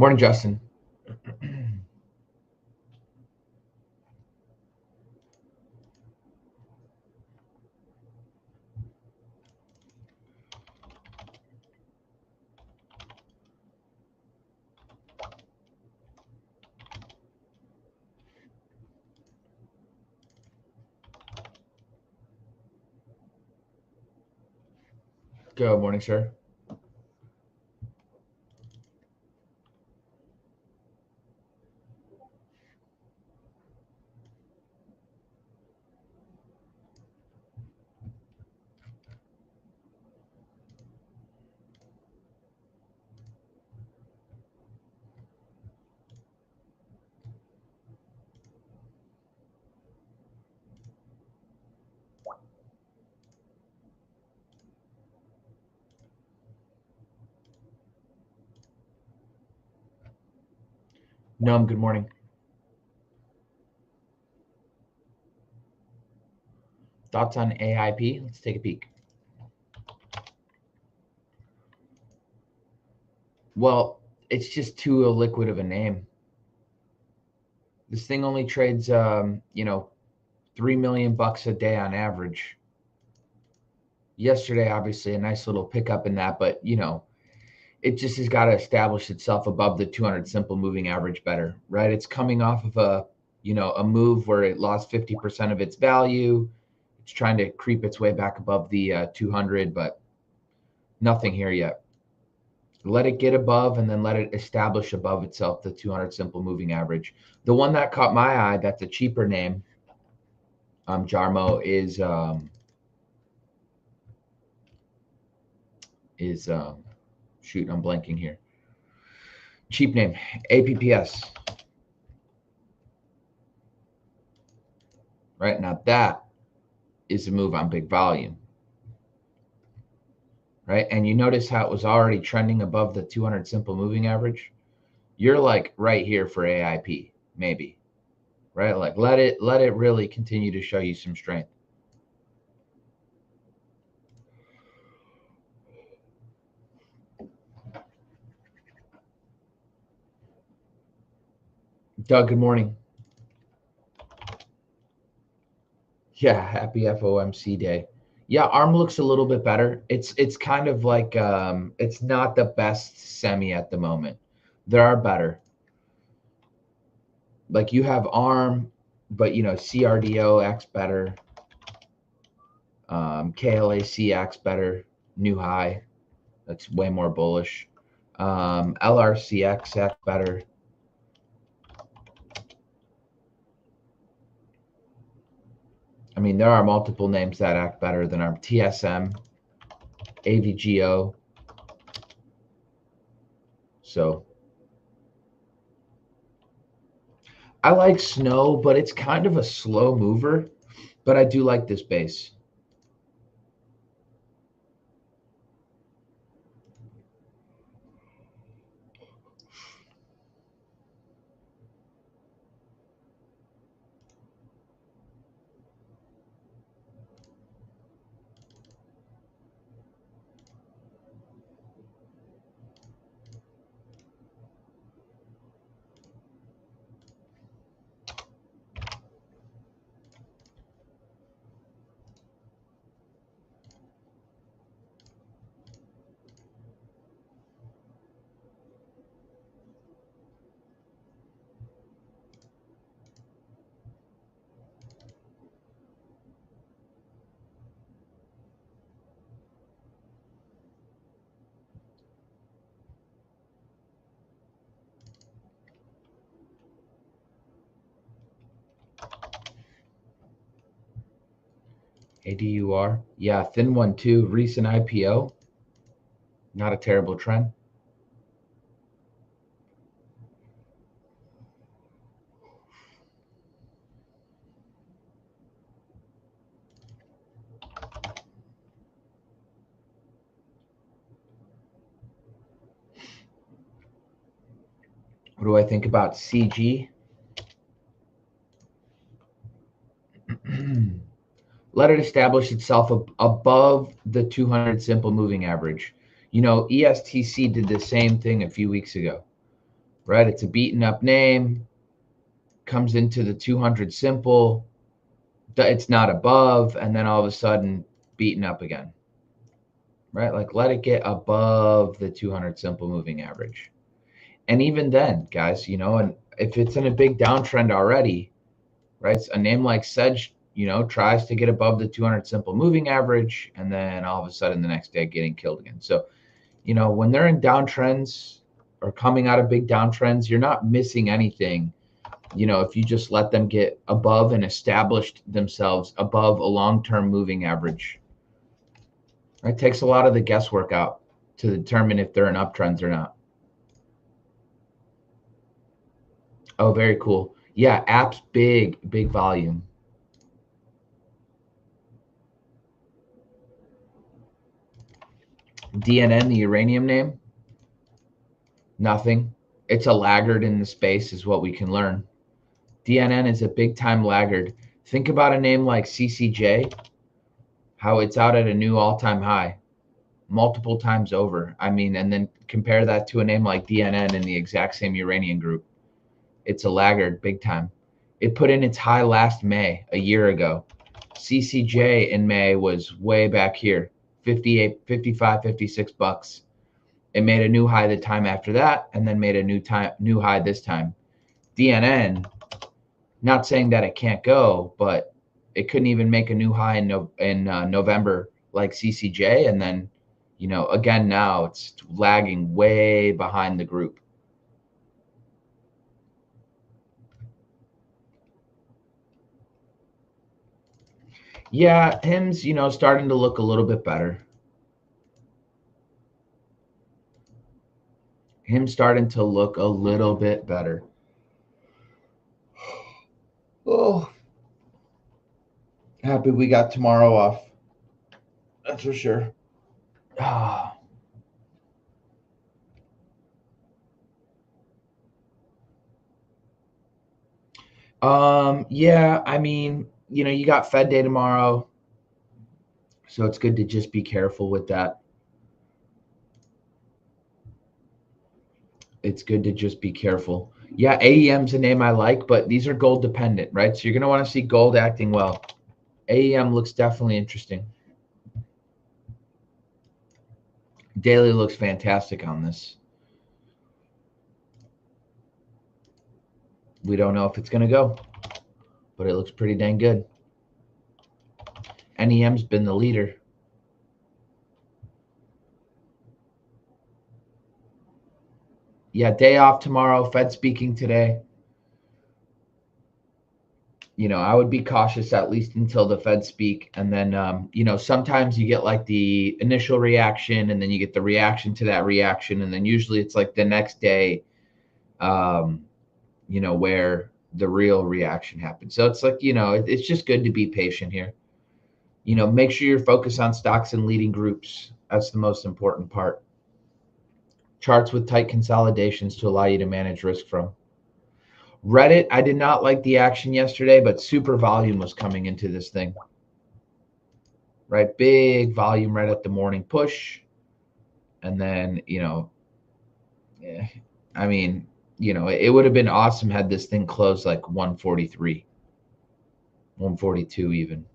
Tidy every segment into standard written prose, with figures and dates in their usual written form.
Morning, Justin. Good morning, sir. Noam, good morning. Thoughts on AIP? Let's take a peek. Well, it's just too illiquid of a name. This thing only trades, 3 million bucks a day on average. Yesterday, obviously, a nice little pickup in that, but it just has got to establish itself above the 200 simple moving average better, right? It's coming off of a move where it lost 50% of its value. It's trying to creep its way back above the 200, but nothing here yet. Let it get above and then let it establish above itself the 200 simple moving average. The one that caught my eye, that's a cheaper name, Jarmo, is shoot, I'm blanking here. Cheap name, APPS. Right now, that is a move on big volume. Right, and you notice how it was already trending above the 200 simple moving average. You're like right here for AIP, maybe. Right, like let it really continue to show you some strength. Doug, good morning. Yeah, happy FOMC day. Yeah, ARM looks a little bit better. It's kind of like it's not the best semi at the moment. There are better. Like you have ARM, but CRDO acts better. KLAC acts better. New high. That's way more bullish. LRCX acts better. I mean, there are multiple names that act better than ARM. TSM, AVGO. So I like Snow, but it's kind of a slow mover. But I do like this base. ADUR. Yeah, thin one too. Recent IPO. Not a terrible trend. What do I think about CG? Let it establish itself above the 200 simple moving average. ESTC did the same thing a few weeks ago. right? It's a beaten up name, comes into the 200 simple, it's not above, and then all of a sudden beaten up again, right? Like let it get above the 200 simple moving average. And even then, guys, and if it's in a big downtrend already, right? A name like Sedge, tries to get above the 200 simple moving average, and then all of a sudden the next day getting killed again. So, when they're in downtrends or coming out of big downtrends, you're not missing anything. If you just let them get above and established themselves above a long-term moving average, right? It takes a lot of the guesswork out to determine if they're in uptrends or not. Oh, very cool. Yeah, apps, big volume. DNN, the uranium name, nothing. It's a laggard in the space, is what we can learn. DNN is a big time laggard. Think about a name like CCJ, how it's out at a new all time high multiple times over. I mean, and then compare that to a name like DNN in the exact same uranium group. It's a laggard big time. It put in its high last May, a year ago. CCJ in May was way back here, 58, 55, 56 bucks. It made a new high the time after that, and then made a new high this time. DNN, not saying that it can't go, but it couldn't even make a new high in November like CCJ, and then again now it's lagging way behind the group. Yeah, him's starting to look a little bit better. Him starting to look a little bit better. Oh, happy we got tomorrow off. That's for sure. Ah. Yeah, I mean, you got Fed day tomorrow, so it's good to just be careful with that. It's good to just be careful. Yeah, AEM's a name I like, but these are gold dependent, right? So you're going to want to see gold acting well. AEM looks definitely interesting. Daily looks fantastic on this. We don't know if it's going to go, but it looks pretty dang good. NEM's been the leader. Yeah, day off tomorrow, Fed speaking today. I would be cautious at least until the Fed speak. And then, sometimes you get like the initial reaction and then you get the reaction to that reaction. And then usually it's like the next day, where the real reaction happens. So it's like, it's just good to be patient here. Make sure you're focused on stocks and leading groups. That's the most important part. Charts with tight consolidations to allow you to manage risk from. Reddit, I did not like the action yesterday, but super volume was coming into this thing. Right? Big volume right at the morning push. And then, I mean, it would have been awesome had this thing closed like 143, 142 even.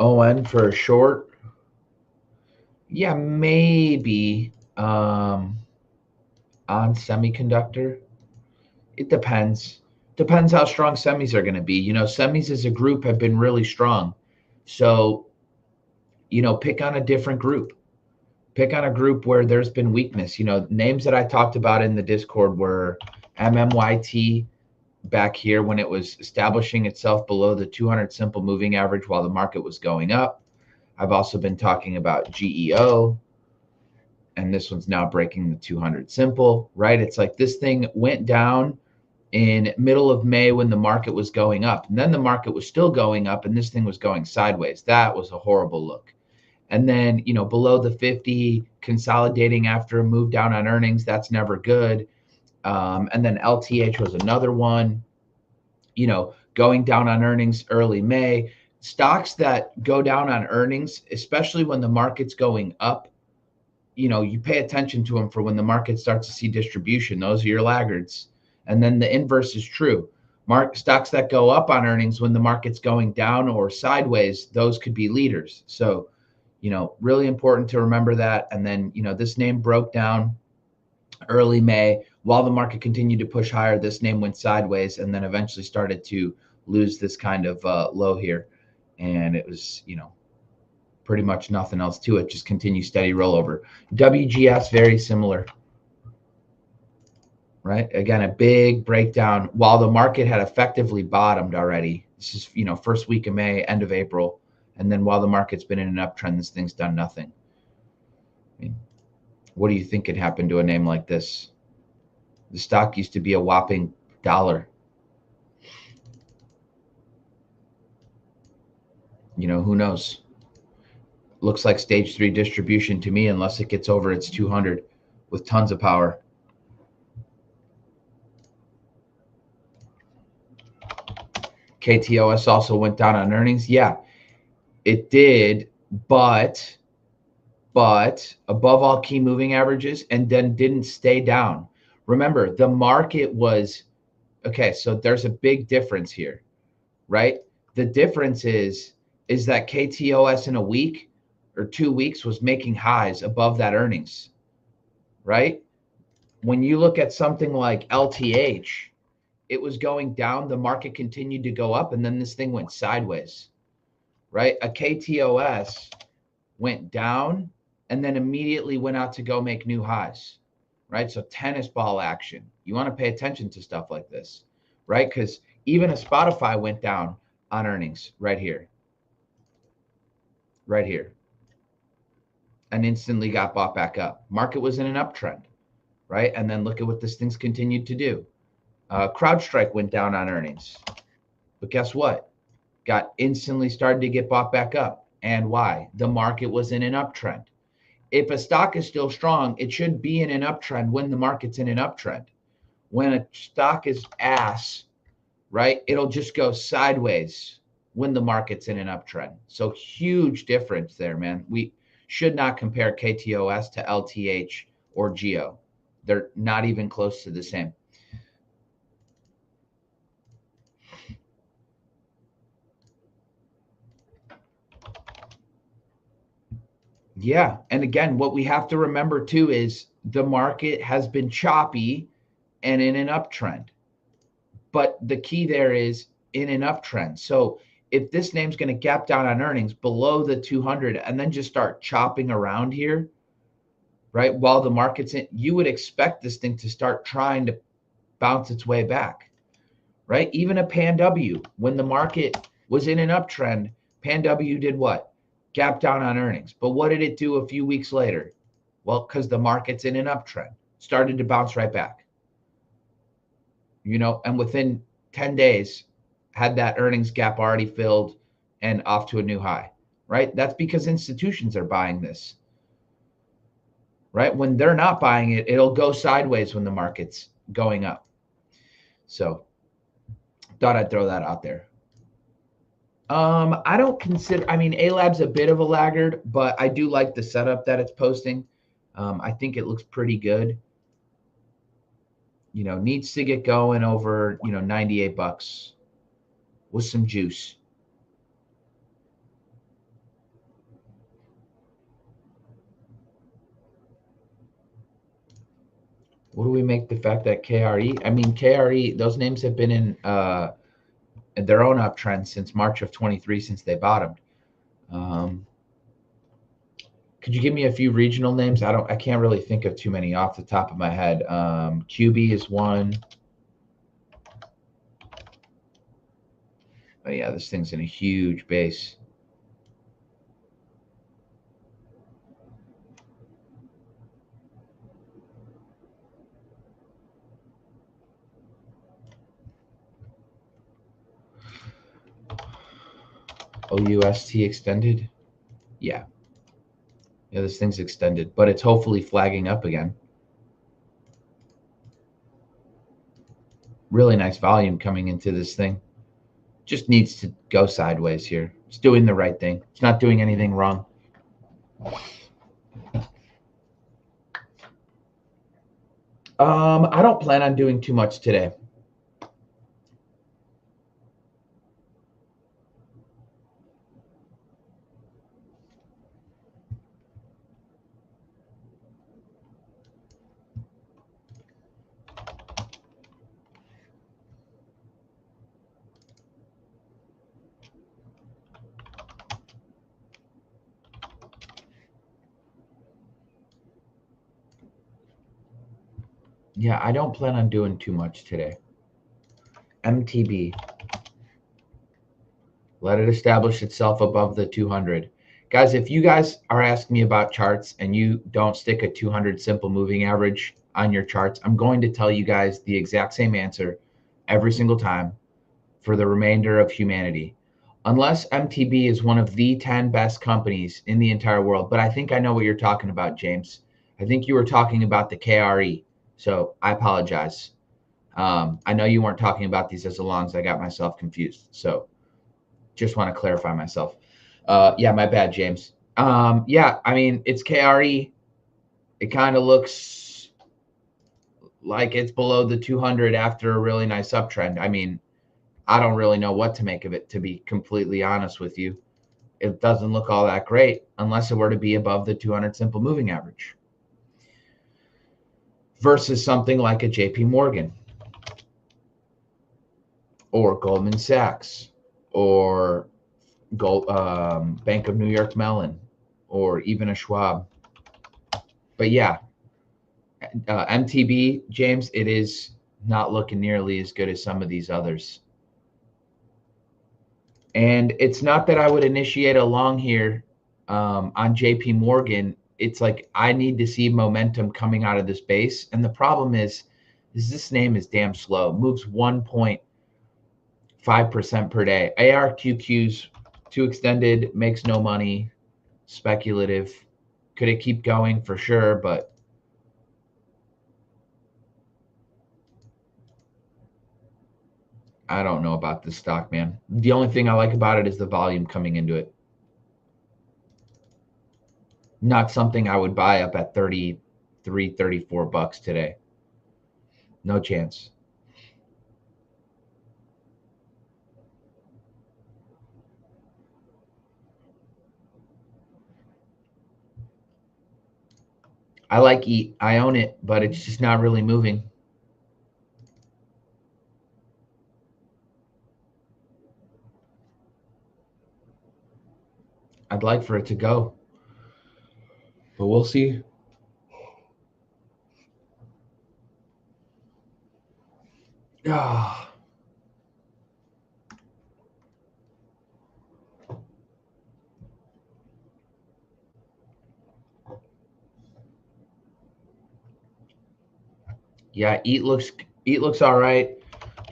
ON for a short. Yeah, maybe on semiconductor. It depends. Depends how strong semis are going to be. Semis as a group have been really strong. So, pick on a different group. Pick on a group where there's been weakness. Names that I talked about in the Discord were MMYT back here when it was establishing itself below the 200 simple moving average while the market was going up. I've also been talking about GEO, and this one's now breaking the 200 simple, right? It's like this thing went down in middle of May when the market was going up, and then the market was still going up and this thing was going sideways. That was a horrible look. And then, below the 50, consolidating after a move down on earnings, that's never good. And then LTH was another one. going down on earnings early May. Stocks that go down on earnings, especially when the market's going up, you pay attention to them for when the market starts to see distribution. Those are your laggards. And then the inverse is true. Stocks that go up on earnings when the market's going down or sideways, those could be leaders. So, really important to remember that. And then, this name broke down early May. While the market continued to push higher, this name went sideways and then eventually started to lose this kind of low here. And it was, pretty much nothing else to it. Just continue steady rollover. WGS, very similar. Right? Again, a big breakdown while the market had effectively bottomed already. This is, first week of May, end of April. And then while the market's been in an uptrend, this thing's done nothing. I mean, what do you think could happen to a name like this? The stock used to be a whopping $1. Who knows? Looks like stage 3 distribution to me, unless it gets over its 200 with tons of power. KTOS also went down on earnings. Yeah, it did, but above all key moving averages, and then didn't stay down. Remember, the market was, okay, so there's a big difference here, right? The difference is that KTOS in a week or 2 weeks was making highs above that earnings, right? When you look at something like LTH, it was going down, the market continued to go up, and then this thing went sideways, right? A KTOS went down and then immediately went out to go make new highs, right? So tennis ball action. You want to pay attention to stuff like this, right? Because even a Spotify went down on earnings right here, and instantly got bought back up. Market was in an uptrend, right? And then look at what this thing's continued to do. CrowdStrike went down on earnings, but guess what? Got instantly started to get bought back up. And why? The market was in an uptrend. If a stock is still strong, it should be in an uptrend when the market's in an uptrend. When a stock is ass, right, it'll just go sideways when the market's in an uptrend. So huge difference there, man. We should not compare KTOS to LTH or GEO. They're not even close to the same. Yeah. And again, what we have to remember too is the market has been choppy and in an uptrend. But the key there is in an uptrend. So if this name's going to gap down on earnings below the 200 and then just start chopping around here, right, while the market's in, you would expect this thing to start trying to bounce its way back, right? Even a PanW, when the market was in an uptrend, PanW did what? Gap down on earnings. But what did it do a few weeks later? Well, because the market's in an uptrend, started to bounce right back. And within 10 days, had that earnings gap already filled and off to a new high, right? That's because institutions are buying this, right? When they're not buying it, it'll go sideways when the market's going up. So thought I'd throw that out there. I don't consider, A-Lab's a bit of a laggard, but I do like the setup that it's posting. I think it looks pretty good. Needs to get going over, $98 with some juice. What do we make the fact that KRE? KRE, those names have been in their own uptrend since March of 23, since they bottomed. Could you give me a few regional names? I can't really think of too many off the top of my head. QB is one. Oh yeah, this thing's in a huge base. OUST extended? Yeah. Yeah, this thing's extended, but it's hopefully flagging up again. Really nice volume coming into this thing. just needs to go sideways here. It's doing the right thing. It's not doing anything wrong. I don't plan on doing too much today. Yeah, I don't plan on doing too much today. MTB. Let it establish itself above the 200. Guys, if you guys are asking me about charts and you don't stick a 200 simple moving average on your charts, I'm going to tell you guys the exact same answer every single time for the remainder of humanity. Unless MTB is one of the 10 best companies in the entire world. But I think I know what you're talking about, James. I think you were talking about the KRE. So I apologize. I know you weren't talking about these as long as I got myself confused. So just want to clarify myself. Yeah, my bad, James. Yeah, I mean, it's KRE. It kind of looks like it's below the 200 after a really nice uptrend. I mean, I don't really know what to make of it, to be completely honest with you. It doesn't look all that great unless it were to be above the 200 simple moving average versus something like a JP Morgan or Goldman Sachs or Bank of New York Mellon or even a Schwab. But yeah, MTB, James, it is not looking nearly as good as some of these others. And it's not that I would initiate a long here on JP Morgan. It's like I need to see momentum coming out of this base. And the problem is this name is damn slow. Moves 1.5% per day. ARQQs too extended, makes no money, speculative. Could it keep going? For sure, but I don't know about this stock, man. The only thing I like about it is the volume coming into it. Not something I would buy up at 33, 34 bucks today. No chance. I like EAT. I own it, but it's just not really moving. I'd like for it to go, but we'll see. Ah, yeah, EAT looks all right.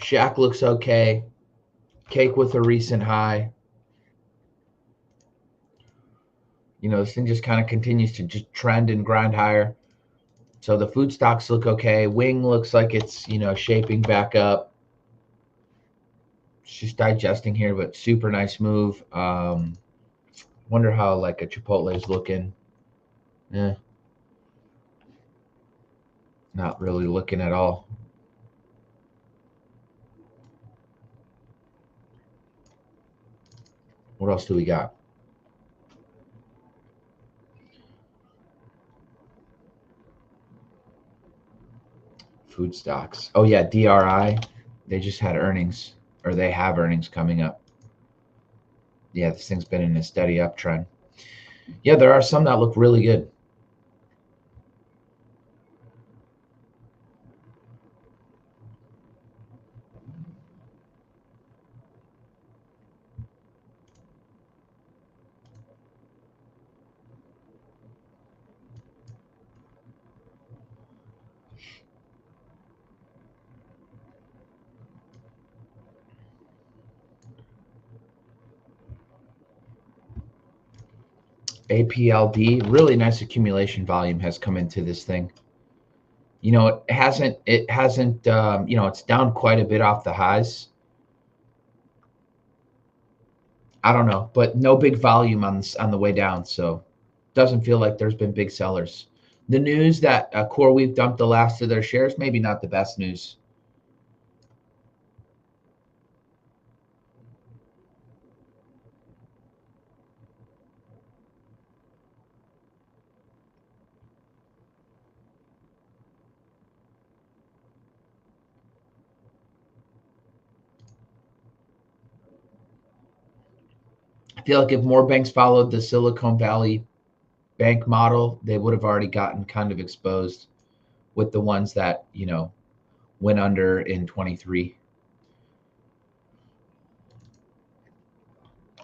Shack looks okay. Cake with a recent high. You know, this thing just kind of continues to just trend and grind higher. So the food stocks look okay. Wing looks like it's, shaping back up. It's just digesting here, but super nice move. Wonder how like a Chipotle is looking. Eh, not really looking at all. What else do we got? Food stocks. Oh yeah, DRI. They just had earnings, or they have earnings coming up. Yeah, this thing's been in a steady uptrend. Yeah, there are some that look really good. APLD, really nice accumulation volume has come into this thing. It hasn't, it's down quite a bit off the highs. I don't know, but no big volume on the way down, so doesn't feel like there's been big sellers. The news that CoreWeave dumped the last of their shares, maybe not the best news. I feel like if more banks followed the Silicon Valley bank model, they would have already gotten kind of exposed with the ones that, went under in 23.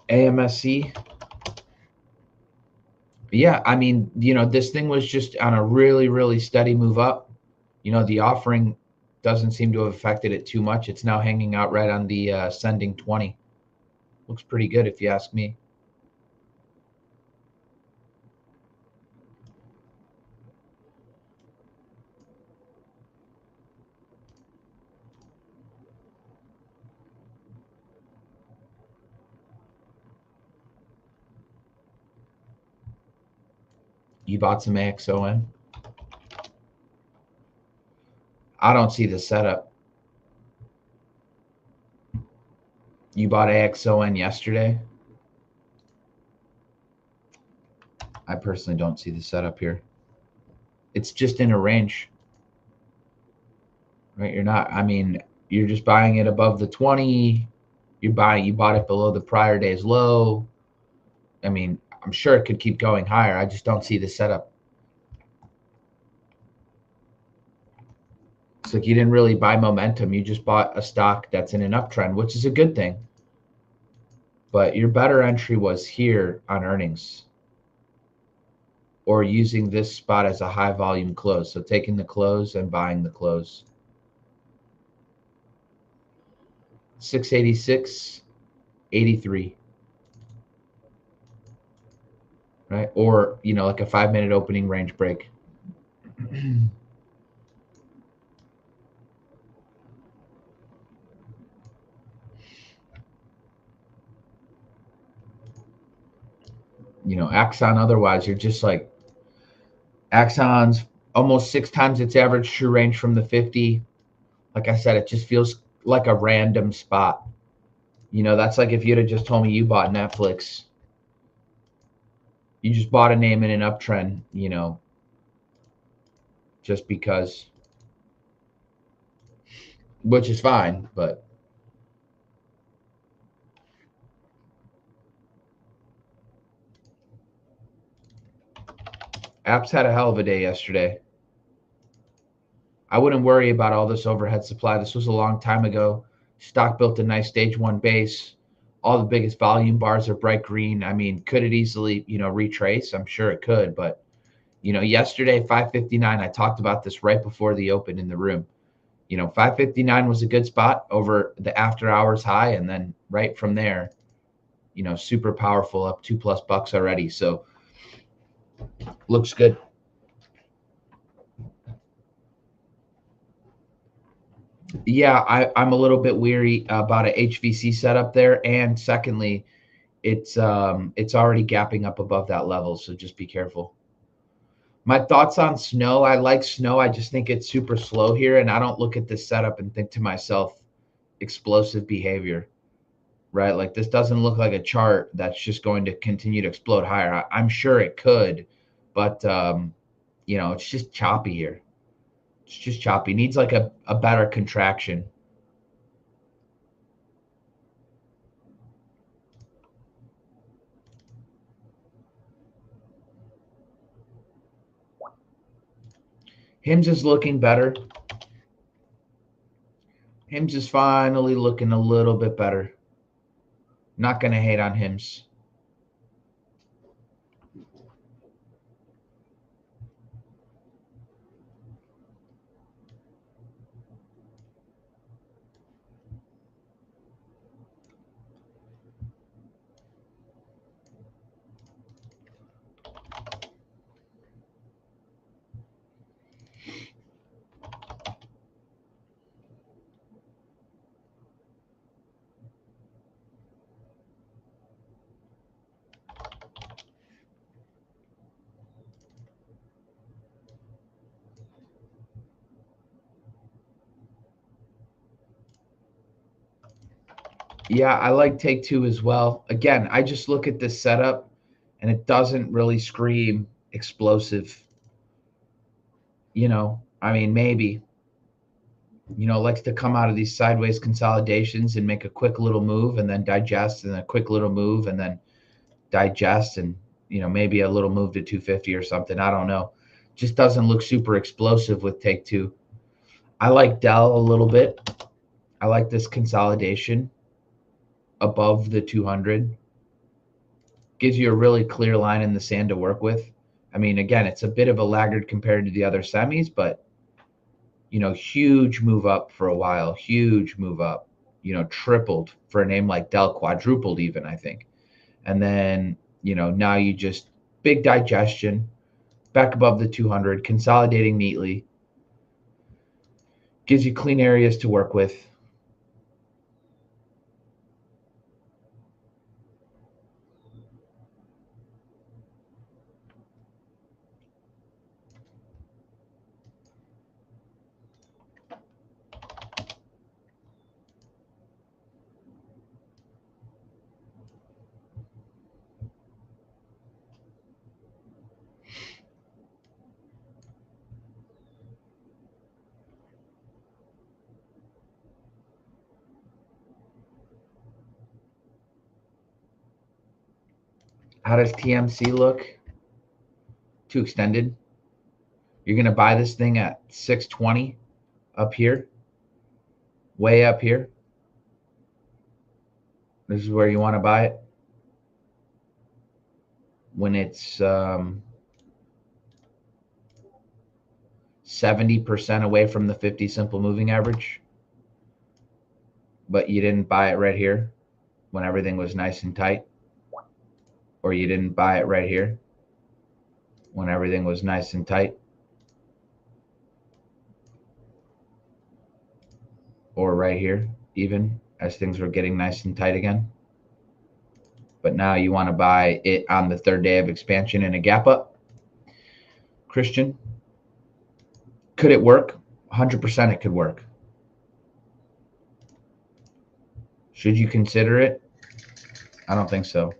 AMSC, yeah, I mean, this thing was just on a really, really steady move up. The offering doesn't seem to have affected it too much. It's now hanging out right on the ascending 20. Looks pretty good if you ask me. You bought some AXON? I don't see the setup. You bought AXON yesterday? I personally don't see the setup here. It's just in a range, right? You're just buying it above the 20. You bought it below the prior day's low. I mean, I'm sure it could keep going higher. I just don't see the setup. It's like you didn't really buy momentum. You just bought a stock that's in an uptrend, which is a good thing. But your better entry was here on earnings or using this spot as a high volume close. So taking the close and buying the close. 686.83. Right? Or, like a 5-minute opening range break. Axon, otherwise, you're just like Axon's almost 6 times its average true range from the 50. Like I said, it just feels like a random spot. That's like if you'd have just told me you bought Netflix, you just bought a name in an uptrend, just because, which is fine, but apps had a hell of a day yesterday. I wouldn't worry about all this overhead supply. This was a long time ago. Stock built a nice stage one base. All the biggest volume bars are bright green. I mean, could it easily, retrace? I'm sure it could, but yesterday 559, I talked about this right before the open in the room. 559 was a good spot over the after hours high, and then right from there, super powerful, up $2+ already. So looks good. Yeah, I'm a little bit weary about a HVC setup there, and secondly, it's already gapping up above that level, so just be careful. My thoughts on snow: I like snow. I just think it's super slow here, and I don't look at this setup and think to myself, explosive behavior, right? Like this doesn't look like a chart that's just going to continue to explode higher. I'm sure it could, but it's just choppy here. It's just choppy. Needs like a better contraction. Hims is looking better. Hims is finally looking a little bit better. Not going to hate on Hims. Yeah, I like take two as well. Again, I just look at this setup and it doesn't really scream explosive. I mean, maybe, likes to come out of these sideways consolidations and make a quick little move and then digest and a quick little move and then digest and, maybe a little move to 250 or something. I don't know. Just doesn't look super explosive with take two. I like Dell a little bit. I like this consolidation above the 200. Gives you a really clear line in the sand to work with. I mean, again, it's a bit of a laggard compared to the other semis, but huge move up for a while, huge move up, tripled for a name like Dell, quadrupled even, I think. And then, now you just big digestion, back above the 200, consolidating neatly, gives you clean areas to work with. How does TMC look? Too extended. You're going to buy this thing at 620 up here, way up here. This is where you want to buy it when it's 70% away from the 50 simple moving average, but you didn't buy it right here when everything was nice and tight, or you didn't buy it right here when everything was nice and tight, or right here even as things were getting nice and tight again. But now you want to buy it on the third day of expansion in a gap up. Christian, could it work? 100% it could work. Should you consider it? I don't think so.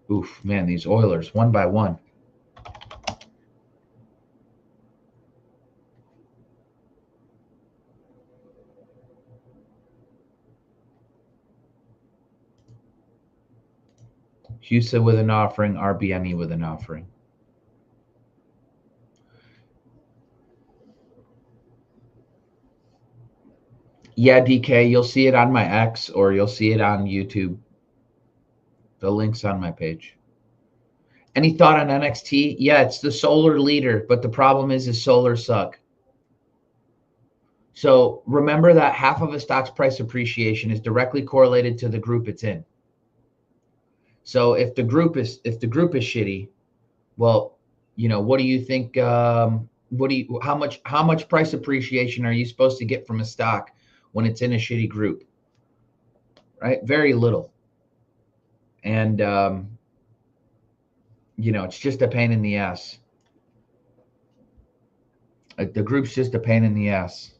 Oof, man, these Oilers, one by one. Husa with an offering, RBNE with an offering. Yeah, DK, you'll see it on my X or you'll see it on YouTube. The link's on my page. Any thought on NXT? Yeah, it's the solar leader, but the problem is solar suck. So remember that half of a stock's price appreciation is directly correlated to the group it's in. So if the group is shitty, well, what do you think? How much price appreciation are you supposed to get from a stock when it's in a shitty group? Right, very little. And it's just a pain in the ass. The group's just a pain in the ass.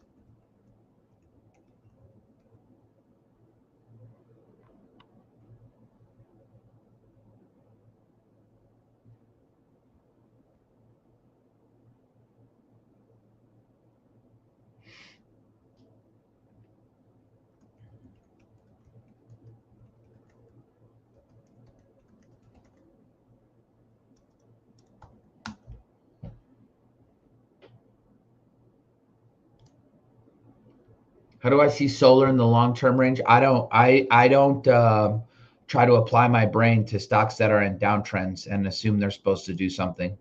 How do I see solar in the long-term range? I don't try to apply my brain to stocks that are in downtrends and assume they're supposed to do something.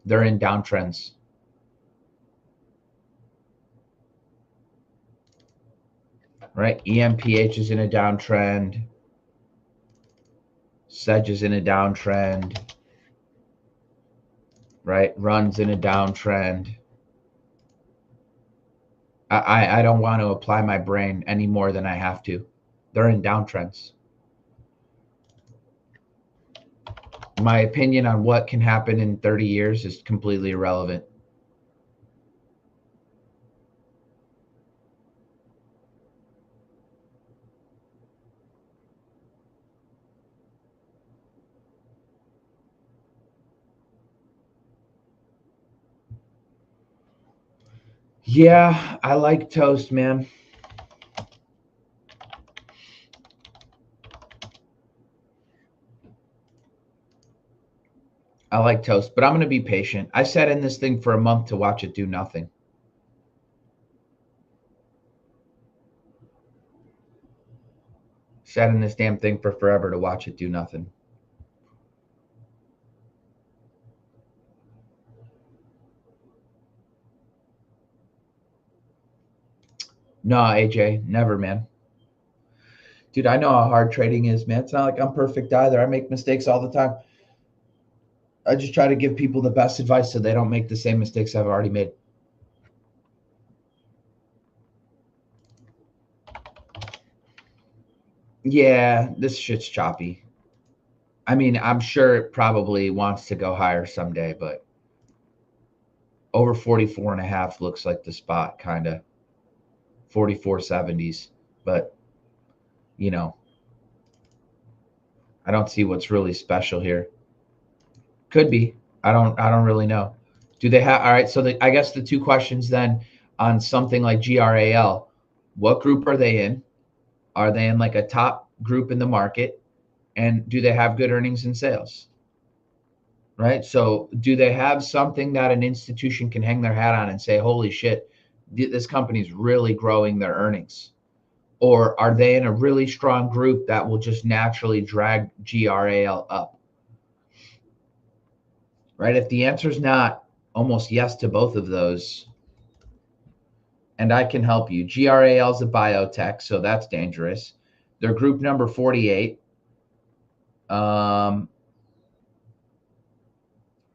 They're in downtrends. Right? EMPH is in a downtrend. Sedge is in a downtrend. Right? Runs in a downtrend. I don't want to apply my brain any more than I have to. They're in downtrends. My opinion on what can happen in 30 years is completely irrelevant. Yeah, I like toast, man. I like toast, but I'm going to be patient. I sat in this thing for a month to watch it do nothing. Sat in this damn thing for forever to watch it do nothing. No, AJ, never, man. Dude, I know how hard trading is, man. It's not like I'm perfect either. I make mistakes all the time. I just try to give people the best advice so they don't make the same mistakes I've already made. Yeah, this shit's choppy. I mean, I'm sure it probably wants to go higher someday, but over 44 and a half looks like the spot, kind of 44.70s. But, you know, I don't see what's really special here. Could be. I don't really know. Do they have all right, so I guess the two questions then on something like GRAL, what group are they in? Are they in like a top group in the market? And do they have good earnings and sales? Right? So do they have something that an institution can hang their hat on and say, holy shit, this company's really growing their earnings? Or are they in a really strong group that will just naturally drag GRAL up? Right? If the answer is not almost yes to both of those, and I can help you. GRAL is a biotech, so that's dangerous. They're group number 48. Um,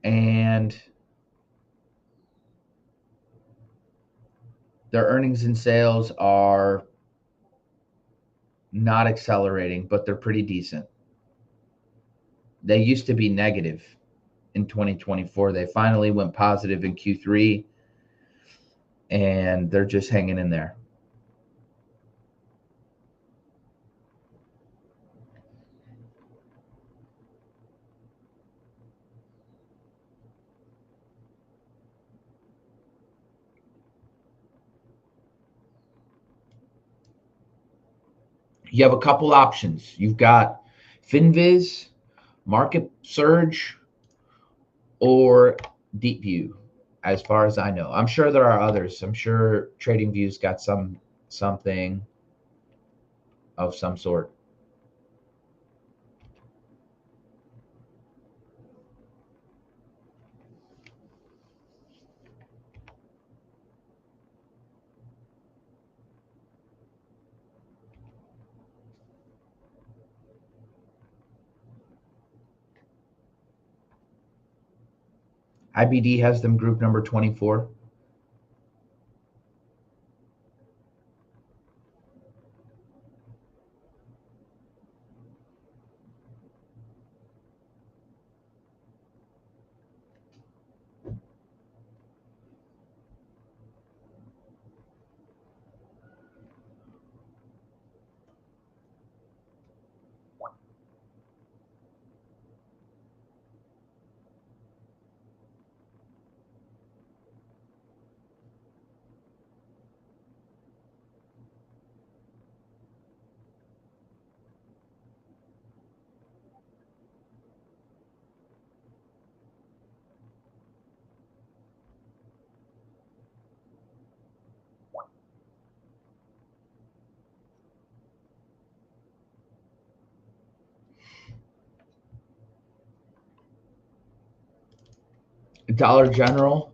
and their earnings and sales are not accelerating, but they're pretty decent. They used to be negative in 2024. They finally went positive in Q3, and they're just hanging in there. You have a couple options. You've got FinViz, Market Surge, or DeepView, as far as I know. I'm sure there are others. I'm sure TradingView's got something of some sort. IBD has them group number 24. Dollar General.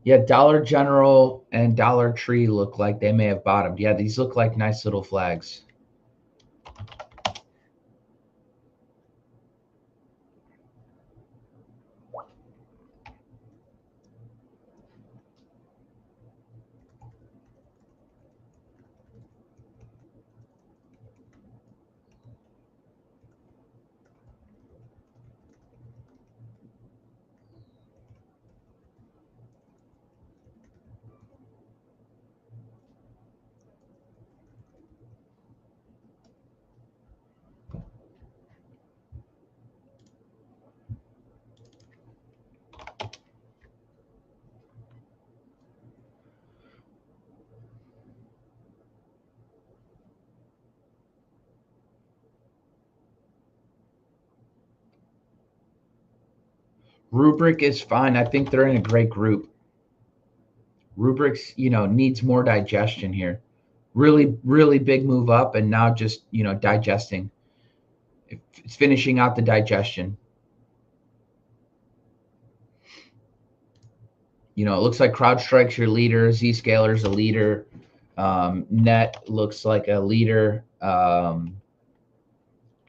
Yeah, Dollar General and Dollar Tree look like they may have bottomed. Yeah, these look like nice little flags. Rubric is fine. I think they're in a great group. Rubric's, needs more digestion here. Really, really big move up, and now just, digesting. It's finishing out the digestion. It looks like CrowdStrike's your leader. Zscaler's a leader. Net looks like a leader.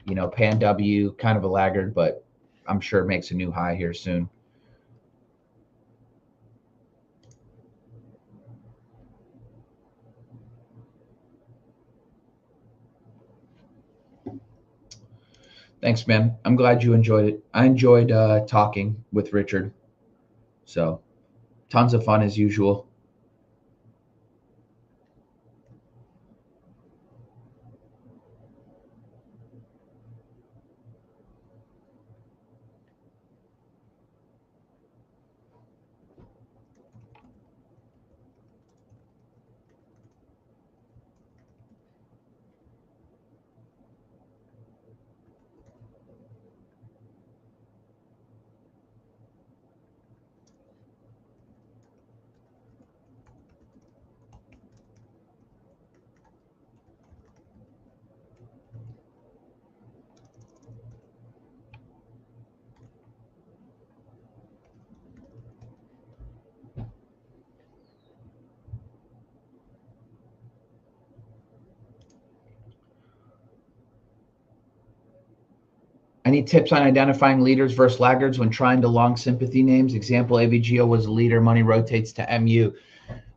PanW kind of a laggard, but I'm sure it makes a new high here soon. Thanks, man. I'm glad you enjoyed it. I enjoyed talking with Richard. So tons of fun as usual. Any tips on identifying leaders versus laggards when trying to long sympathy names? Example, AVGO was a leader, money rotates to MU.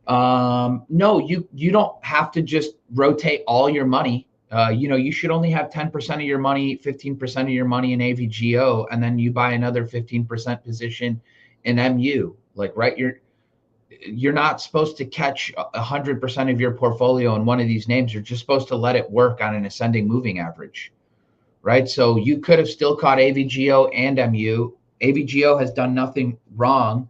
No, you don't have to just rotate all your money. You should only have 10% of your money, 15% of your money in AVGO, and then you buy another 15% position in MU. Like, right, you're not supposed to catch 100% of your portfolio in one of these names. You're just supposed to let it work on an ascending moving average, right? So you could have still caught AVGO and MU. AVGO has done nothing wrong.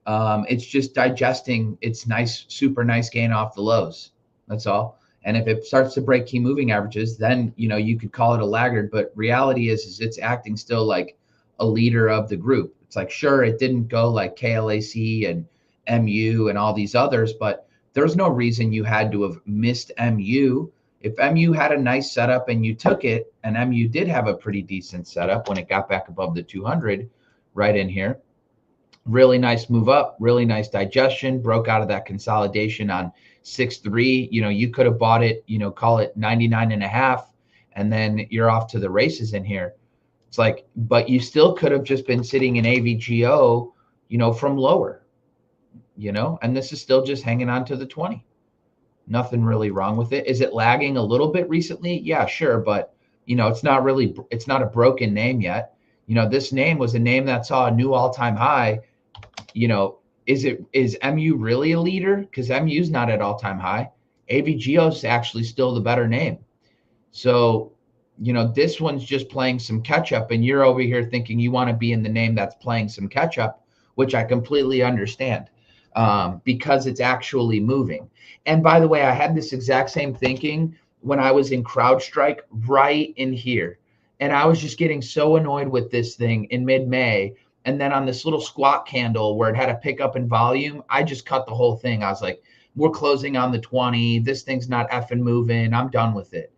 It's just digesting its nice, super nice gain off the lows. That's all. And if it starts to break key moving averages, then you could call it a laggard. But reality is it's acting still like a leader of the group. It's like, sure, it didn't go like KLAC and MU and all these others, but there's no reason you had to have missed MU. If MU had a nice setup and you took it, and MU did have a pretty decent setup when it got back above the 200 right in here, really nice move up, really nice digestion, broke out of that consolidation on 6.3. You could have bought it, call it 99 and a half, and then you're off to the races in here. It's like, but you still could have just been sitting in AVGO, from lower, and this is still just hanging on to the 20. Nothing really wrong with it. Is it lagging a little bit recently? Yeah, sure. But, it's not a broken name yet. This name was a name that saw a new all-time high. Is MU really a leader? Because MU's not at all-time high. AVGO is actually still the better name. So, this one's just playing some catch up, and you're over here thinking you want to be in the name that's playing some catch up, which I completely understand, because it's actually moving. And by the way, I had this exact same thinking when I was in CrowdStrike right in here. And I was just getting so annoyed with this thing in mid-May. And then on this little squat candle where it had a pickup in volume, I just cut the whole thing. I was like, we're closing on the 20. This thing's not effing moving. I'm done with it.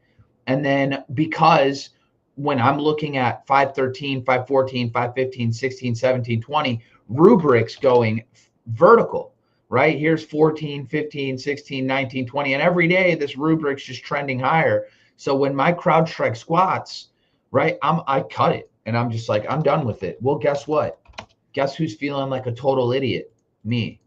And then because when I'm looking at 513, 514, 515, 16, 17, 20, rubrics going vertical, right? Here's 14, 15, 16, 19, 20. And every day this rubric's just trending higher. So when my CrowdStrike squats, right, I cut it and I'm just like, I'm done with it. Well, guess what? Guess who's feeling like a total idiot? Me.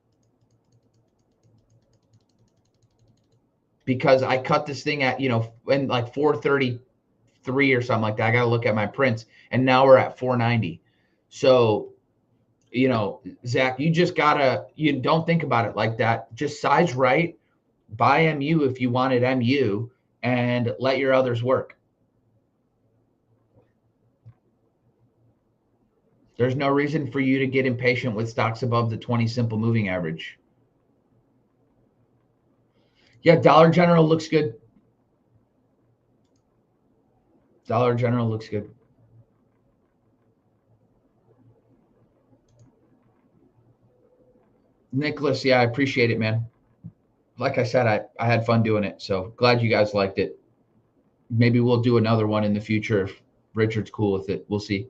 Because I cut this thing at, in like 433 or something like that. I got to look at my prints. And now we're at 490. So, Zach, you don't think about it like that. Just size right, buy MU if you wanted MU, and let your others work. There's no reason for you to get impatient with stocks above the 20 simple moving average. Yeah, Dollar General looks good. Dollar General looks good. Nicholas, yeah, I appreciate it, man. Like I said, I had fun doing it. So glad you guys liked it. Maybe we'll do another one in the future if Richard's cool with it. We'll see.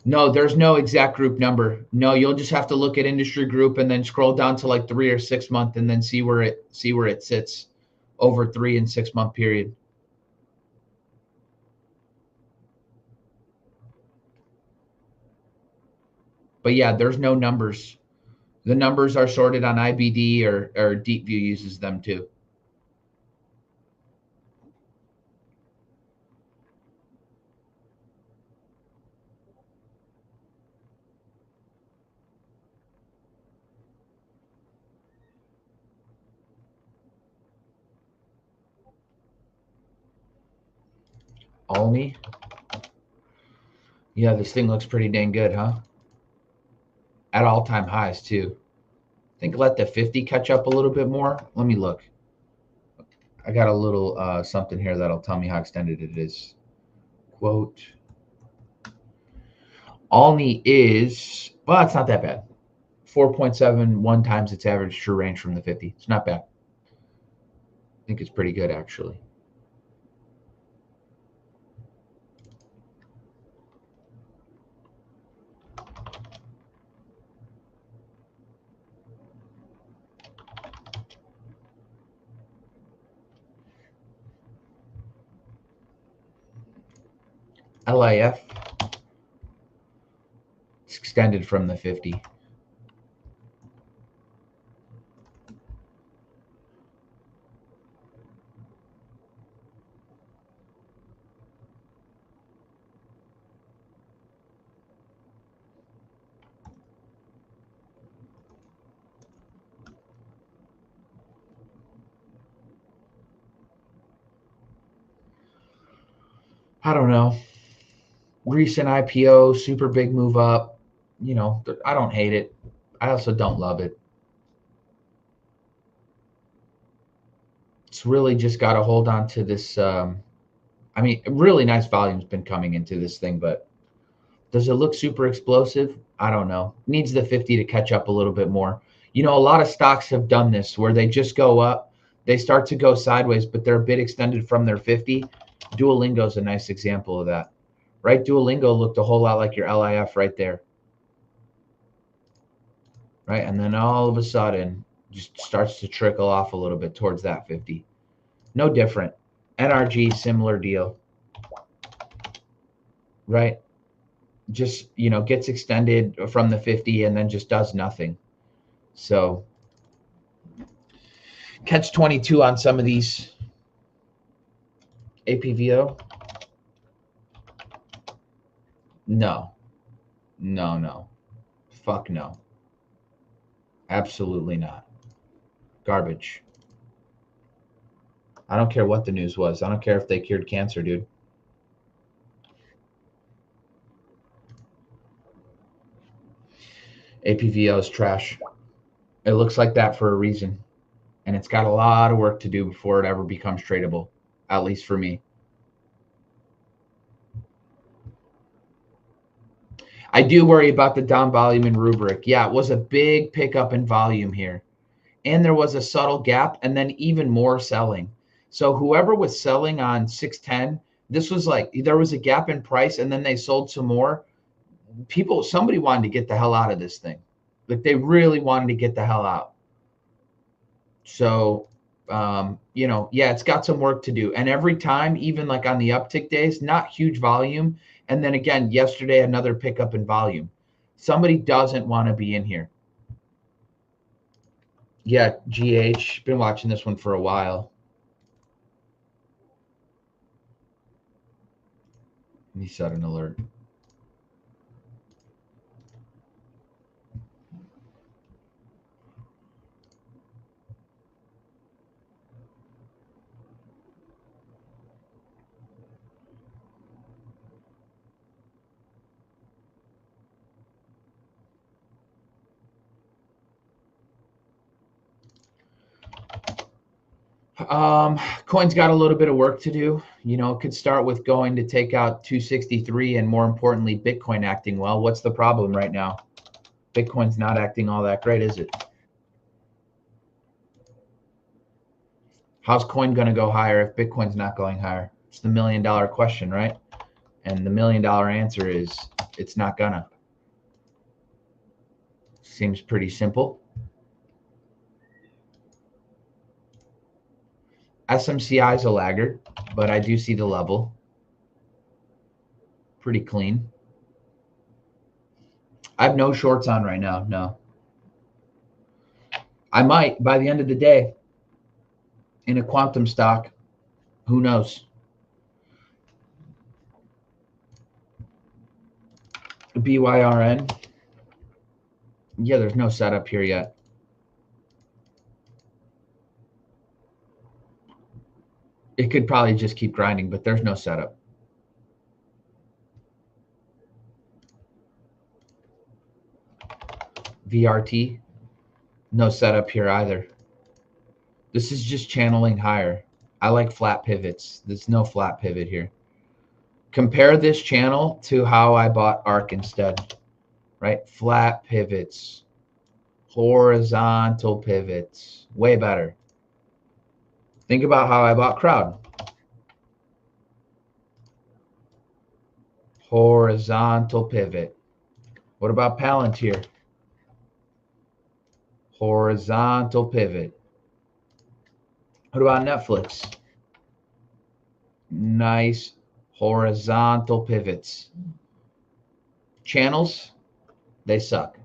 No, there's no exact group number. No, you'll just have to look at industry group and then scroll down to like 3 or 6 month and then see where it sits over 3 and 6 month period. But yeah, there's no numbers. The numbers are sorted on IBD or DeepView uses them too. Almy? Yeah, this thing looks pretty dang good, huh? At all-time highs too. I think let the 50 catch up a little bit more. Let me look. I got a little something here that'll tell me how extended it is. Quote. Alney is, well, it's not that bad. 4.71 times its average true range from the 50. It's not bad. I think it's pretty good, actually. LIF, it's extended from the 50. I don't know. Recent IPO, super big move up. You know, I don't hate it. I also don't love it. It's really just got to hold on to this. I mean, really nice volume's been coming into this thing, but does it look super explosive? I don't know. Needs the 50 to catch up a little bit more. You know, a lot of stocks have done this where they just go up, they start to go sideways, but they're a bit extended from their 50. Duolingo is a nice example of that, right? Duolingo looked a whole lot like your LIF right there, right? And then all of a sudden, just starts to trickle off a little bit towards that 50. No different. NRG, similar deal, right? Just, you know, gets extended from the 50 and then just does nothing. So catch 22 on some of these. APVO? No. No. Fuck no. Absolutely not. Garbage. I don't care what the news was. I don't care if they cured cancer, dude. APVO is trash. It looks like that for a reason. And it's got a lot of work to do before it ever becomes tradable, at least for me. I do worry about the down volume in rubric. Yeah, it was a big pickup in volume here. And there was a subtle gap and then even more selling. So whoever was selling on 610, this was like there was a gap in price and then they sold some more. Somebody wanted to get the hell out of this thing. Like they really wanted to get the hell out. So, you know, yeah, it's got some work to do. And every time, even like on the uptick days, not huge volume. And then again, yesterday, another pickup in volume. Somebody doesn't want to be in here. Yeah, GH, been watching this one for a while. Let me set an alert. Coin's got a little bit of work to do. You know, it could start with going to take out 263 and more importantly, Bitcoin acting well. What's the problem right now? Bitcoin's not acting all that great, is it? How's coin going to go higher if Bitcoin's not going higher? It's the $1 million question, right? And the $1 million answer is it's not gonna. Seems pretty simple. SMCI is a laggard, but I do see the level. Pretty clean. I have no shorts on right now, no. I might by the end of the day in a quantum stock. Who knows? BYRN. Yeah, there's no setup here yet. It could probably just keep grinding, but there's no setup. VRT, no setup here either. This is just channeling higher. I like flat pivots. There's no flat pivot here. Compare this channel to how I bought ARK instead, right? Flat pivots, horizontal pivots, way better. Think about how I bought Crowd. Horizontal pivot. What about Palantir? Horizontal pivot. What about Netflix? Nice horizontal pivots. Channels, they suck.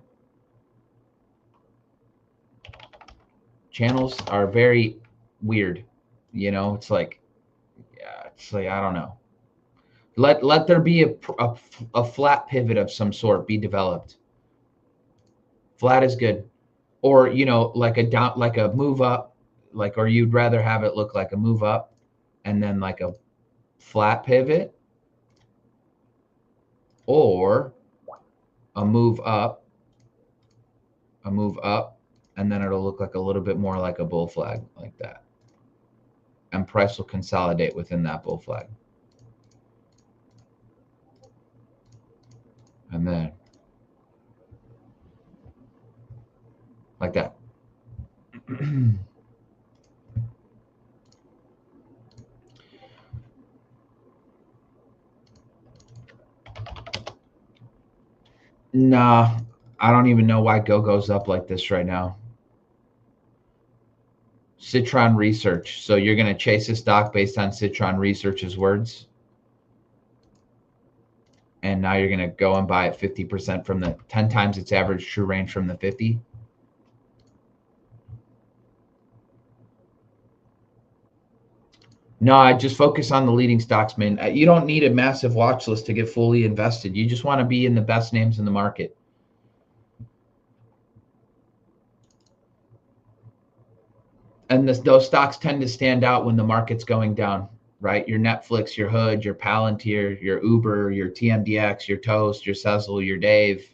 Channels are very weird. You know, it's like, yeah, it's like, I don't know. Let there be a flat pivot of some sort be developed. Flat is good. Or, you know, like a down, like a move up, like, or you'd rather have it look like a move up and then like a flat pivot, or a move up, and then it'll look like a little bit more like a bull flag like that. And price will consolidate within that bull flag. And then like that. Nah, I don't even know why Go goes up like this right now. Citron Research. So you're going to chase a stock based on Citron Research's words? And now you're going to go and buy it 50% from the 10 times its average true range from the 50? No, I just focus on the leading stocks, man. You don't need a massive watch list to get fully invested. You just want to be in the best names in the market. And those stocks tend to stand out when the market's going down, right? Your Netflix, your Hood, your Palantir, your Uber, your TMDX, your Toast, your Sezzle, your Dave.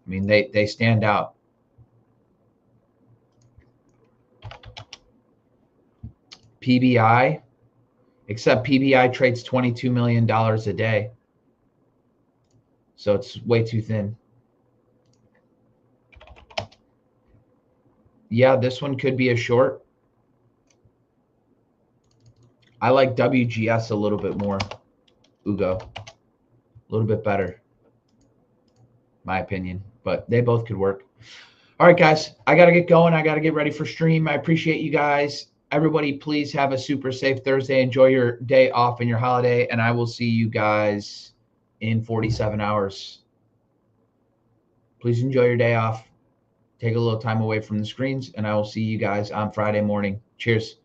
I mean, they stand out. PBI, except PBI trades $22 million a day. So it's way too thin. Yeah, this one could be a short. I like WGS a little bit more, Ugo. A little bit better, my opinion. But they both could work. All right, guys, I got to get going. I got to get ready for stream. I appreciate you guys. Everybody, please have a super safe Thursday. Enjoy your day off and your holiday, and I will see you guys in 47 hours. Please enjoy your day off. Take a little time away from the screens, and I will see you guys on Friday morning. Cheers.